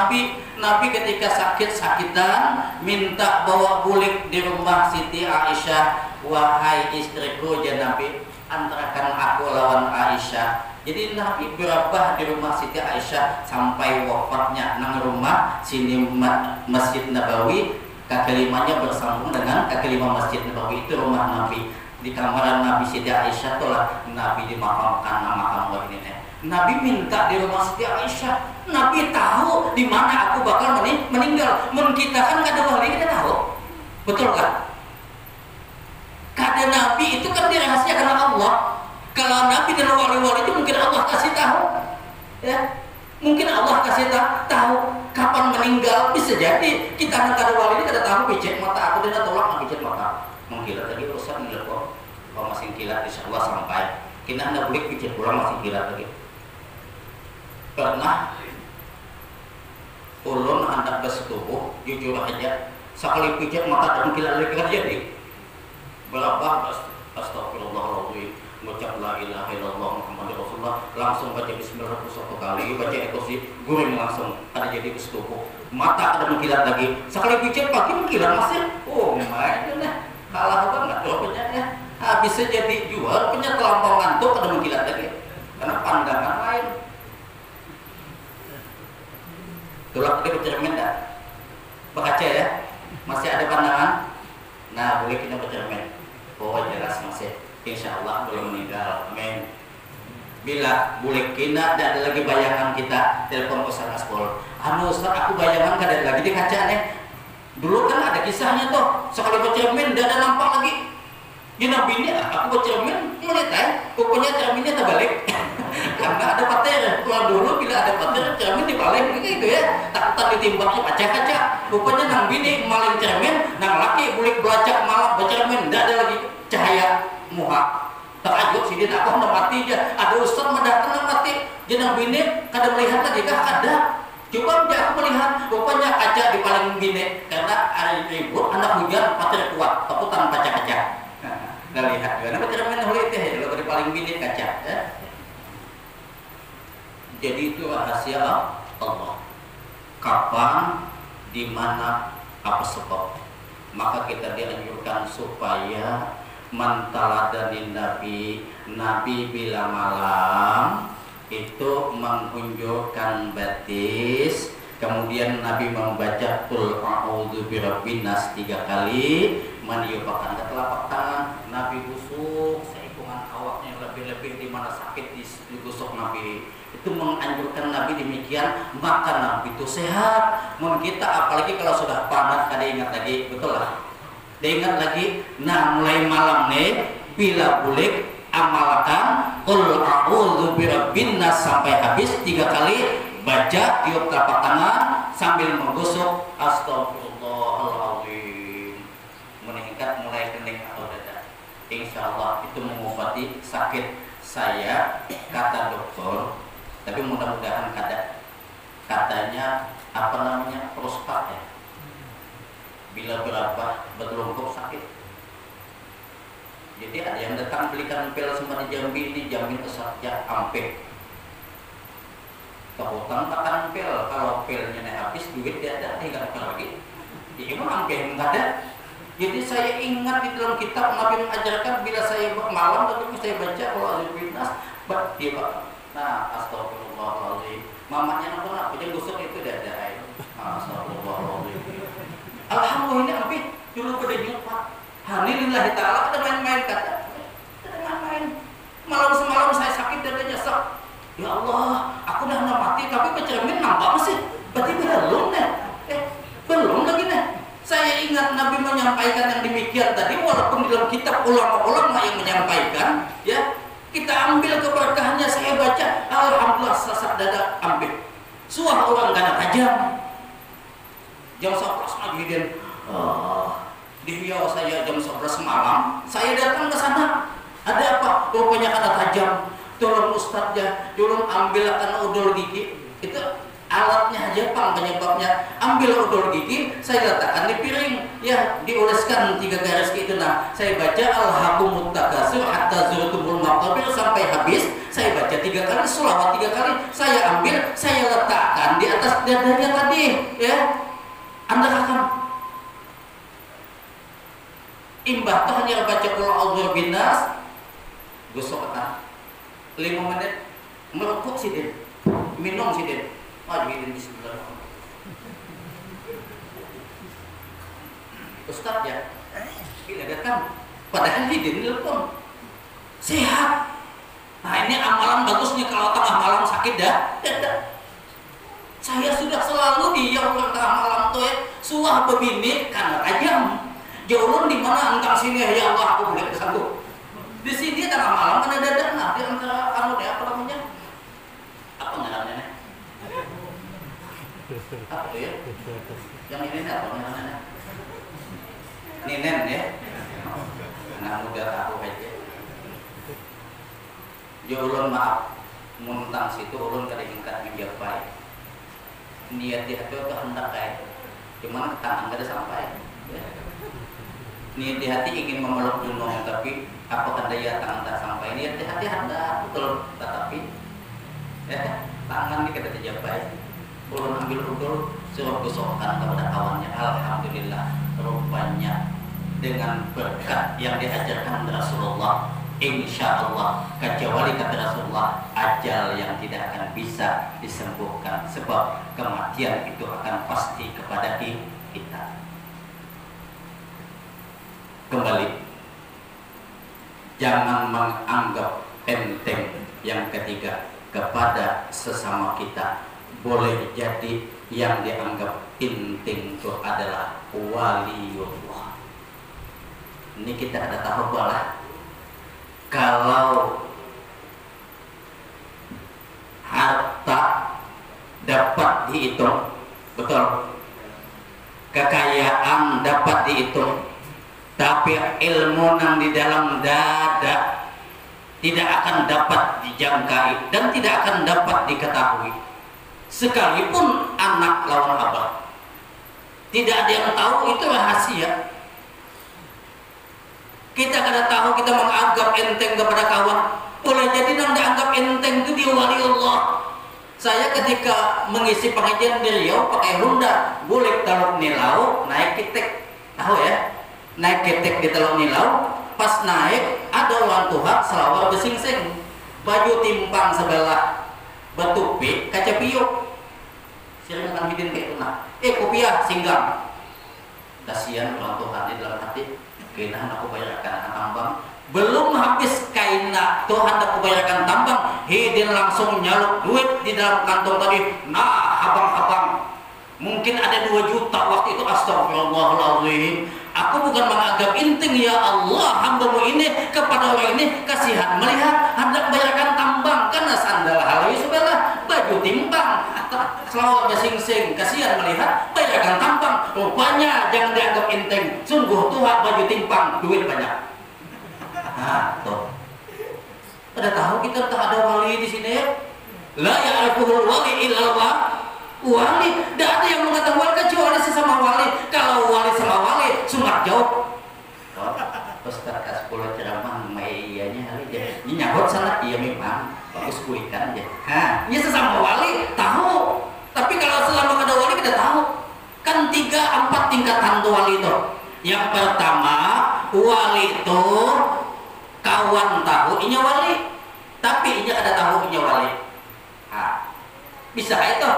Nabi ketika sakit-sakitan minta bawa bulik di rumah Siti Aisyah. Wahai istriku ya Nabi, antarakan aku lawan Aisyah. Jadi Nabi berabah di rumah Siti Aisyah sampai wafatnya nang rumah sini Masjid Nabawi. Kaki limanya bersambung dengan kaki lima Masjid Nabawi, itu rumah Nabi. Di kamar Nabi Siti Aisyah itulah Nabi dimakamkan nama kamu ini. Nabi minta di rumah Siti Aisyah. Nabi tahu di mana aku bakal meninggal. Men kita kan kada wali kita tahu, betul kan? Kada Nabi itu kan dirahasiakan Allah. Kalau Nabi dan wali-wali itu mungkin Allah kasih tahu, ya. Mungkin Allah kasih tahu kapan meninggal. Bisa jadi kita kada wali ini kada tahu pijat mata aku dan tolak pijat mata. Mengkilat tadi urusan nilai kok. Kalau masih kilat insya Allah sampai. Kita hendak boleh pijat pulang masih kilat lagi. Pernah ulun hendak bersetubuh jujur aja sekali pijat mata dan kilat lagi kan jadi. Berapa astagfirullahaladzim. Mengucap la ilaha illallah Muhammadur Rasulullah, langsung baca bismillah satu kali, baca ekosi, guring langsung ada jadi kesetupu. Mata ada mengkilat lagi, sekali pijat pagi mengkilat masih. Oh main nah, kalah banget rupanya ya. Habisnya jadi jual, punya terlampau ngantuk ada mengkilat lagi, karena pandangan lain. Tulak dia bercermin dah, berkaca ya, masih ada pandangan. Nah boleh kita bercermin, oh jelas masih. Insya Allah belum meninggal, amin. Bila boleh kena tidak ada lagi bayangan kita, telepon Ustaz Aspol. Ustaz aku bayangan gak ada lagi di kaca nih. Dulu kan ada kisahnya tuh, sekali bercermin tidak ada nampak lagi. Ya Nabi ini aku bercermin melihat pokoknya cerminnya terbalik. Karena ada pater. Kalau dulu bila ada pater cermin dibalik gitu ya. Tak ditimbangnya kaca-kaca. Pokoknya Nabi ini maling cermin, nang laki boleh belajar malam bercermin, tidak ada lagi cahaya muha. Takajub sih dia aku udah mati aja. Ada ustaz mendatang mati. Jenang bini kada melihat lagi kah? Ada. Coba dia aku melihat. Rupanya kaca di paling bini. Karena ada ribut anak hujan patir kuat. Takutan kaca-kaca. Nah lihat juga. Nah cermin hulu itu ya. Kalau di paling bini kaca. Ya. Jadi itu rahasia Allah. Kapan, di mana, apa sebab. Maka kita dianjurkan supaya mantaladani Nabi bila malam itu mengunjukkan batis, kemudian Nabi membaca qul a'udzu birabbin nas 3 kali, meniupkan ke telapak tangan, Nabi busuk seikungan awaknya lebih-lebih di mana sakit digusuk Nabi. Itu menganjurkan Nabi demikian, maka Nabi itu sehat. Mun kita apalagi kalau sudah panas kada ingat lagi, betul lah. Diingat lagi, nah mulai malam nih bila boleh amalkan qul a'udzu birabbin nas sampai habis 3 kali, baca tiup telapak tangan sambil menggosok astagfirullahaladzim, meningkat mulai kening atau dada. Insya Allah itu mengobati sakit saya, kata dokter. Tapi mudah-mudahan katanya apa namanya prostat ya. Bila berapa berkelompok sakit. Jadi ada yang datang belikan pil semua di Jambi ini, jamin saja ampe. Kehutang makan pil, kalau pilnya habis duit dia ada, tinggal apa lagi? Jadi memang ampe enggak ada. Jadi saya ingat di dalam kitab Nabi mengajarkan bila saya malam tapi saya baca kalau Al-Binas, dia Pak. Nah, astagfirullahaladzim. Mamanya nonton apa? Dia gosok itu dia ada air. Astagfirullahaladzim. Alhamdulillah ini ambil dulu pada jumpa. Alhamdulillah ta'ala ada main-main kata. Ada main-main. Malam semalam saya sakit dan nyesek. Ya Allah, aku dah mati tapi bercermin nampak masih. Berarti belum nih. Belum lagi nih. Saya ingat Nabi menyampaikan yang demikian tadi, walaupun di dalam kitab ulama-ulama yang menyampaikan, ya kita ambil keberkahannya. Saya baca, alhamdulillah sesak dada ambil. Suah orang gak tajam. Jam 11 pagi di Riau saya jam 11 malam saya datang ke sana. Ada apa? Rupanya kata tajam. Tolong ustadznya, tolong ambilkan odol gigi. Itu alatnya aja pang penyebabnya. Ambil odol gigi, saya letakkan di piring. Ya, dioleskan 3 garis gitu. Nah, saya baca alhaqumut takasur hatta zurtumul maqabir sampai habis. Saya baca 3 kali, sholawat 3 kali. Saya ambil, saya letakkan di atas dadanya tadi. Ya. Anda akan imbah tuh hanya baca qul a'udzu binas, gosok kan 5 menit merokok sih dia, minum sih dia, din bismillah. Ustaz ya, gila datang, padahal hidin telepon sehat. Nah ini amalan bagusnya kalau tengah malam sakit dah. Saya sudah selalu diam tengah malam tuh ya, suah pebini karena tajam. Jauh di mana entah sini ya Allah aku boleh kesanggup. Di sini tengah malam kan ada dana di antara anu apa namanya? Apa namanya? Apa tuh ya? Yang ini apa namanya? Ninen ya. Anak muda aku aja. Ya ulun maaf, muntang situ ulun kada ingkat menjapai. Niat di hati itu hendak kayak, cuman tangan kada sampai. Ya. Niat di hati ingin memeluk gunung, tapi apakah daya tangan tak sampai ini hati-hati Anda betul, tetapi ya tangan ini kita terjabai, ulun ambil utul suruh gosokkan kepada kawannya. Alhamdulillah, rupanya dengan berkat yang diajarkan Rasulullah, insya Allah kecuali kata Rasulullah, ajal yang tidak akan bisa disembuhkan, sebab kematian itu akan pasti kepada kita. Kembali, jangan menganggap enteng yang ketiga kepada sesama kita. Boleh jadi yang dianggap penting itu adalah waliullah. Ini kita ada tahu bahwa kalau harta dapat dihitung, betul, kekayaan dapat dihitung, tapi ilmu yang di dalam dada tidak akan dapat dijangkai dan tidak akan dapat diketahui. Sekalipun anak lawan abah, tidak ada yang tahu, itu rahasia. Kita kada tahu, kita menganggap enteng kepada kawan. Boleh jadi yang dianggap enteng itu dia wali Allah. Saya ketika mengisi pengajian di Riau pakai Honda, boleh Teluk Nilau naik ketek, tahu ya? Naik ketek di Teluk Nilau, pas naik ada orang tua selawar besingsing, baju timpang sebelah, betupi kaca piuk. Sering akan bikin kayak itu nah. Kopiah singgang. Kasihan orang tua di dalam hati. Kena aku bayarkan tambang, belum habis kaina Tuhan aku bayarkan tambang, hidin langsung nyaluk duit di dalam kantong tadi. Nah, abang-abang, mungkin ada 2 juta waktu itu. Astagfirullahaladzim, aku bukan menganggap penting, ya Allah, hambamu ini kepada orang ini kasihan melihat hendak bayarkan tambang karena sandal halai sebelah, baju timbang, selawar sing-sing, kasihan melihat bayarkan tambang. Rupanya jangan dianggap enteng, sungguh Tuhan baju timpang, duit banyak. Nah, tuh. Pada tahu kita tak ada wali di sini. La ya'rifuhul wali illa wali. Tidak ada yang mengetahui kecuali sesama wali. Kalau wali sama wali, sumat jauh. Ustaz Kaspulo ceramah mayanya hari aja. Ini nyabot sana, iya memang bagus kuikan aja. Ini sesama wali tahu. Tapi kalau selama ada wali kita tahu. Kan 3-4 tingkatan tuh wali itu. Yang pertama, wali itu kawan tahu inya wali, tapi inya ada tahu inya wali. Bisa itu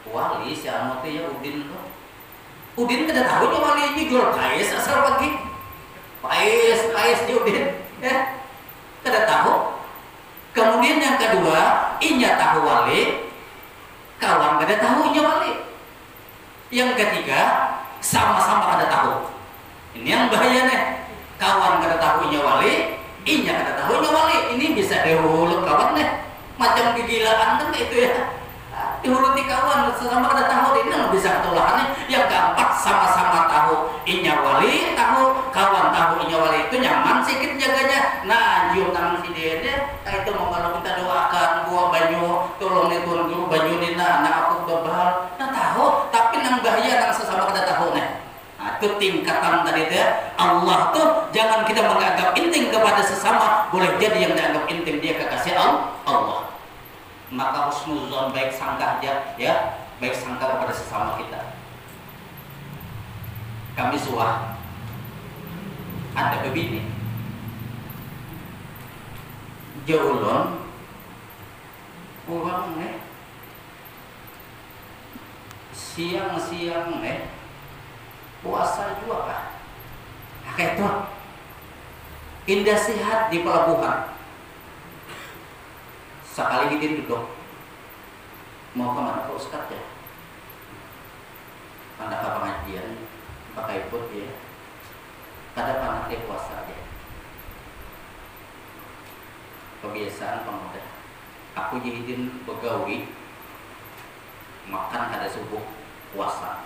wali si amote ya Udin tuh. Udin kada tahu inya wali, ini jual kais asal pagi. Kais di Udin, ya kada tahu. Kemudian yang kedua, inya tahu wali, kawan kada tahu inya wali. Yang ketiga, sama-sama kada tahu. Ini yang bahaya nih. Kawan kada tahu inya wali, inya kada tahu inya wali. Ini bisa dihulu kawan nih. Macam kegilaan kan kayak itu ya. Dihulu di kawan, sama kada tahu, ini nggak bisa ketularannya. Yang keempat, sama-sama tahu inya wali, tahu kawan tahu inya wali, itu nyaman sedikit jaganya. Nah, jiu tangan si dia, itu mau kalau kita doakan buah banyu, tolong diturun dulu banyu nina, anak aku berbahal. Nah tahu, tapi nang bahaya nang sesama kada tahu nih. Nah, itu tingkatan tadi itu ya. Allah tuh jangan kita menganggap penting kepada sesama. Boleh jadi yang dianggap penting dia kekasih Allah. Maka husnuzon, baik sangka aja ya, baik sangka kepada sesama kita. Kami suah ada begini jaulon orang nih siang-siang nih puasa juga kah? Kayak itu indah sehat di pelabuhan. Sekali kita duduk mau kemana Pak Ustadz ya? Anda ke pengajian pakai ikut ya? Kada panas dia puasa ya? Kebiasaan pemuda. Aku jadiin begawi makan ada subuh puasa.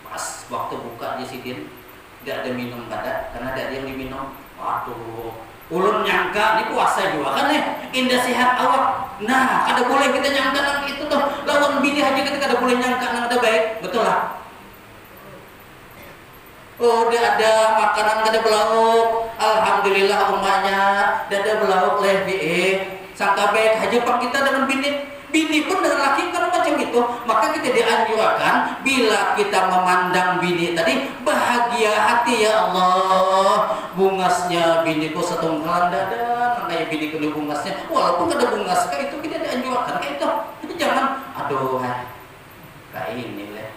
Pas waktu buka di sidin tidak ada minum kada karena ada yang diminum. Waduh, ulun nyangka ini puasa juga kan ya, indah sehat awak. Nah, kada boleh kita nyangka nang itu tuh lawan bini aja kita kada boleh nyangka nang ada baik, betul lah. Oh, dia ada makanan kada belauk. Alhamdulillah umpamanya dia ada belauk lebih sangka baik aja pak kita dengan bini pun dengan laki kan macam itu. Maka kita dianjurkan bila kita memandang bini tadi bahagia hati, ya Allah bungasnya biniku setunggalan dada kayak biniku di bungasnya walaupun kada bungas kayak itu kita dianjurkan kayak itu. Itu jangan aduh kayak ini leh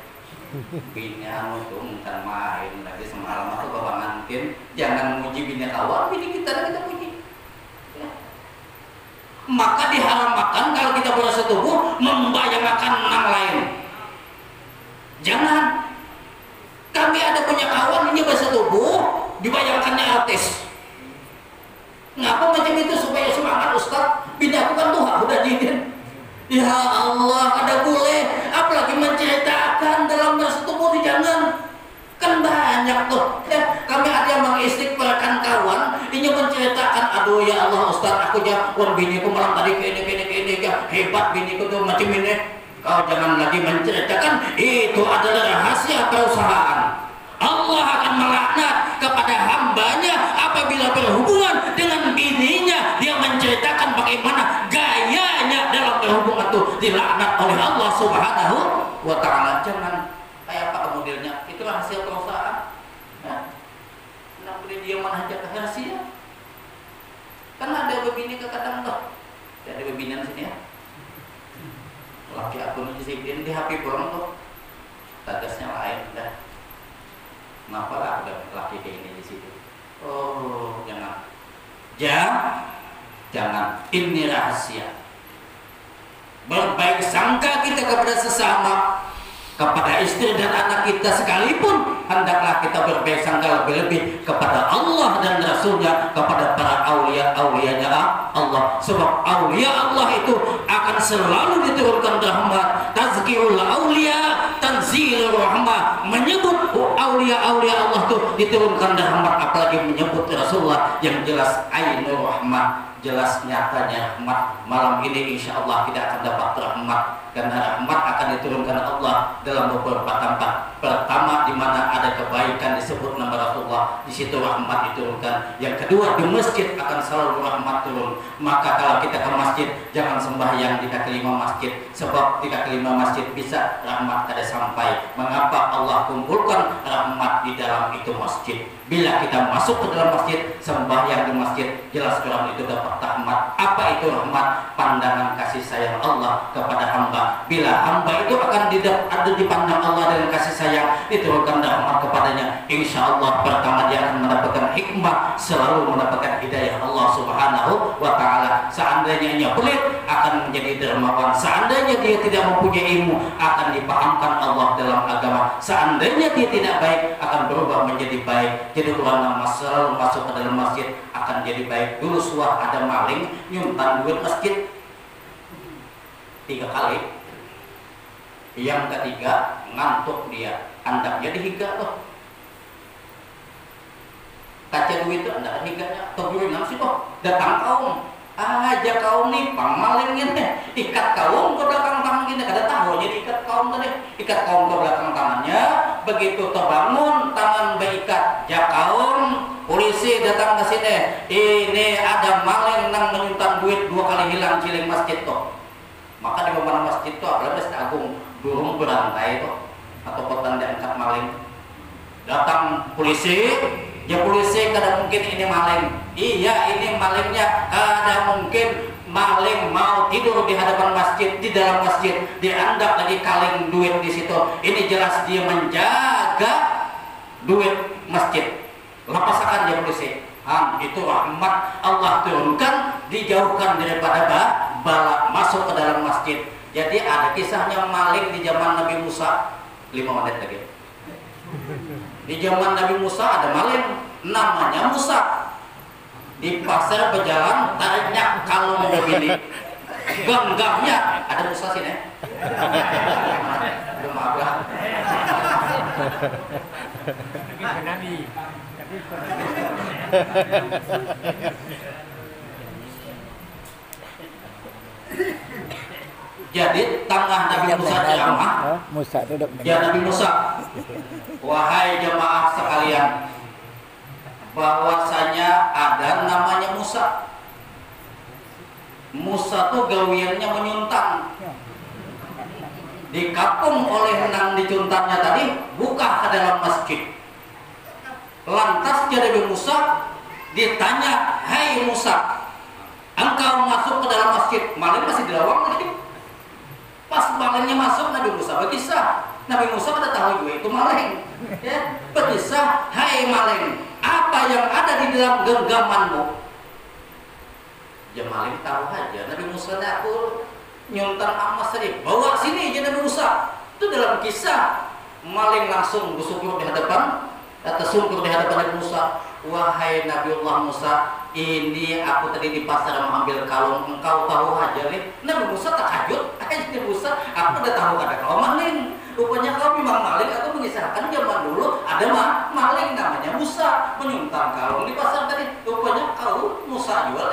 bini anu tuh bukan main lagi semalam aku bawa ngantin jangan muji bini kawan bini kita puji ya. Maka diharamkan kalau kita bersetubuh membayangkan orang lain. Jangan. Kami ada punya kawan ini bersetubuh dibayangkannya artis. Ngapa macam itu supaya semangat Ustaz? Bini aku kan Tuhan udah jinin. Ya Allah, ada boleh apalagi menceritakan dalam bersetubuh jangan. Kan banyak tuh ya, kami ada yang mengistighfarkan kawan ini menceritakan aduh ya Allah Ustaz aku ya wan biniku malam tadi kene ya hebat biniku tuh macam ini. Kau jangan lagi menceritakan itu adalah rahasia perusahaan. Allah akan melaknat kepada hambanya apabila berhubungan dengan bininya dia menceritakan bagaimana gayanya dalam berhubungan itu dilaknat oleh Allah Subhanahu wa ta'ala. Jangan kayak apa modelnya itu rahasia perusahaan ya. Kenapa dia mana aja ke rahasia kan ada begini ke kadang tuh ada beginian sini ya laki aku nyisikin di HP pulang tuh tagasnya lain dah kenapa lah udah laki kayak ini di situ. Oh jangan ini rahasia. Berbaik sangka kita kepada sesama, kepada istri dan anak kita sekalipun hendaklah kita berbaik sangka lebih-lebih kepada Allah dan Rasulnya, kepada para aulia-aulianya Allah. Sebab aulia Allah itu akan selalu diturunkan rahmat. Tazkirul aulia tanzilur rahmah. Menyebut aulia-aulia Allah itu diturunkan rahmat, apalagi menyebut Rasulullah yang jelas ainur rahmah, jelas nyatanya rahmat. Malam ini insya Allah kita akan dapat rahmat, karena rahmat akan diturunkan Allah dalam beberapa tempat. Pertama, di mana ada kebaikan disebut nama Rasulullah, di situ rahmat diturunkan. Yang kedua, di masjid akan selalu rahmat turun. Maka kalau kita ke masjid jangan sembahyang di kaki lima masjid, sebab di kaki lima masjid bisa rahmat kada sampai. Mengapa Allah kumpulkan rahmat di dalam itu masjid? Bila kita masuk ke dalam masjid, sembahyang di masjid, jelas orang itu dapat rahmat. Apa itu rahmat? Pandangan kasih sayang Allah kepada hamba. Bila hamba itu akan ada dipandang Allah dengan kasih sayang, diturunkan rahmat kepadanya, insya Allah pertama dia akan mendapatkan hikmah, selalu mendapatkan hidayah Allah Subhanahu wa ta'ala. Seandainya dia pelit, akan menjadi dermawan. Seandainya dia tidak mempunyai ilmu, akan dipahamkan Allah dalam agama. Seandainya dia tidak baik, akan berubah menjadi baik. Jadi orang selalu masuk ke dalam masjid akan jadi baik. Dulu suah ada maling nyumpan duit masjid 3 kali. Yang ketiga ngantuk dia, andaknya dihiga tuh. Kaca duit itu andak higanya. Tuh gue sih tuh datang kaum. Aja kaum nih pamaling gini, ikat kaum ke belakang tangan gini, kada tahu jadi ikat kaum tadi, ikat kaum ke belakang tangannya, begitu terbangun tangan berikat, ya kaum polisi datang ke sini, ini ada maling nang menyimpan duit 2 kali hilang ciling masjid tuh. Maka di mana masjid tuh apalagi Masjid Agung burung berantai tuh atau potan diangkat maling, datang polisi. Ya polisi kada mungkin ini maling. Iya ini malingnya. Kada mungkin maling mau tidur di hadapan masjid, di dalam masjid, diandak lagi kaleng duit di situ. Ini jelas dia menjaga duit masjid. Lepasakan dia polisi. Itu rahmat Allah turunkan, dijauhkan daripada bala masuk ke dalam masjid. Jadi ada kisahnya maling di zaman Nabi Musa. 5 menit lagi. Di zaman Nabi Musa ada maling namanya Musa. Di pasar berjalan tariknya kalau mau beli genggamnya ada Musa sini. Udah maaf lah. Jadi tengah Nabi Musa ceramah. Musa duduk. Ya Nabi Musa Wahai jemaah sekalian, bahwasanya ada namanya Musa. Musa tuh gawiannya menyuntang. Dikapung oleh nang dicuntangnya tadi, buka ke dalam masjid. Lantas jadi Musa ditanya, "Hai Musa, engkau masuk ke dalam masjid?" Maling masih dilawang lagi. Pas malingnya masuk, Nabi Musa berkisah. Nabi Musa pada tahu juga itu maling. Ya, berkisah, "Hai maling, apa yang ada di dalam genggamanmu?" Ya maling tahu aja. Nabi Musa aku nyontar emas tadi, bawa sini aja Nabi Musa. Itu dalam kisah. Maling langsung bersungkur di hadapan, tersungkur di hadapan Nabi Musa. "Wahai Nabiullah Musa, ini aku tadi di pasar mengambil kalung, engkau tahu aja nih." Nabi Musa terkejut. Nabi Musa, "Aku udah tahu ada kau maling. Rupanya kau memang maling." Aku mengisahkan zaman dulu ada maling namanya Musa menyuntang kalung di pasar tadi. Rupanya kau Musa jual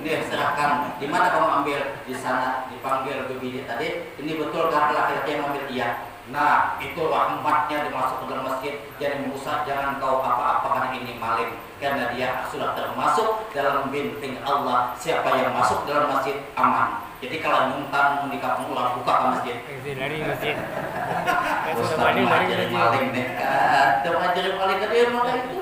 Dia serahkan. Di mana kamu ambil? Di sana. Dipanggil bibi tadi. Ini betul kan laki-laki yang ambil? Iya. Nah, itu rahmatnya dimasuk ke dalam masjid. Jadi Musa, jangan kau apa-apa karena ini maling, karena dia sudah termasuk dalam binting Allah. Siapa yang masuk dalam masjid aman. Jadi kalau nyuntang di kampung ulang buka ke masjid. Dari masjid. Ustaz ngajarin maling nih. Ada ngajarin maling ke dia malah itu.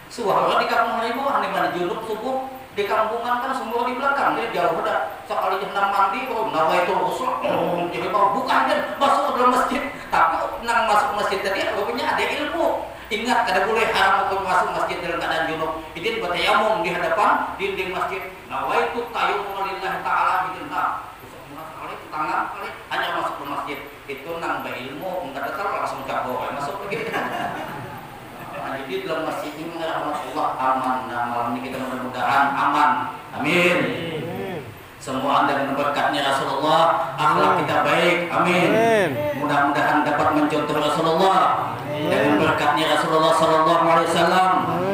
Suara di kampung Harimau, ane mandi junub subuh di kampungan kan semua di belakang, dia jauh udah sekali hendak mandi, nawa itu rusuh, jadi mau bukan dia masuk ke dalam masjid, tapi nang masuk masjid tadi rupanya ada ilmu. Ingat, kada boleh haram untuk masuk masjid dalam keadaan junub. Ini buat tayamum di hadapan dinding masjid. Nawa itu tayammum lillahi taala bikin kali tangan kali hanya masuk ke masjid. Itu nang berilmu, enggak datang langsung cabut masuk lagi. Jadi dalam masjid ini rahmatullah aman. Nah, malam ini kita mudah-mudahan aman. Amin. Semua dengan berkatnya Rasulullah, akhlak kita baik. Amin. Mudah-mudahan dapat mencontoh Rasulullah. Dengan berkatnya Rasulullah Sallallahu Alaihi Wasallam,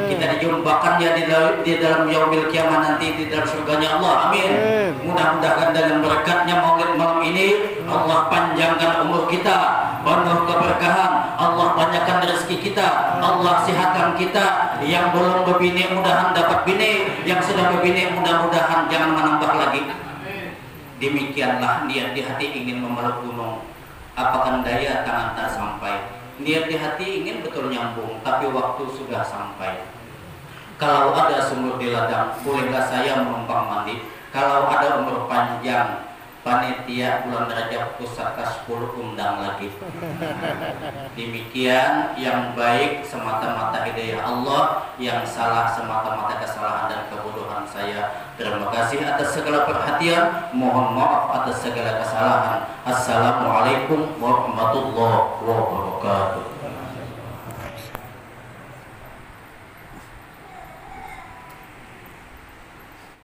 kita dijumpakan ya di dalam yaumil kiamat nanti di dalam surganya Allah. Amin. Mudah-mudahan dengan berkatnya maulid malam ini Allah panjangkan umur kita, penuh keberkahan, Allah banyakkan rezeki kita, Allah sehatkan kita. Yang belum berbini mudahan dapat bini, yang sudah berbini mudah-mudahan jangan menambah lagi. Demikianlah niat di hati ingin memeluk gunung, apakan daya tangan tak sampai. Niat di hati ingin betul nyambung, tapi waktu sudah sampai. Kalau ada sumur di ladang, bolehlah saya menumpang mandi. Kalau ada umur panjang, panitia bulan Rajab pusat ke-10 undang lagi. Demikian, yang baik semata-mata hidayah Allah, yang salah semata-mata kesalahan dan kebodohan saya. Terima kasih atas segala perhatian, mohon maaf atas segala kesalahan. Assalamualaikum warahmatullahi wabarakatuh.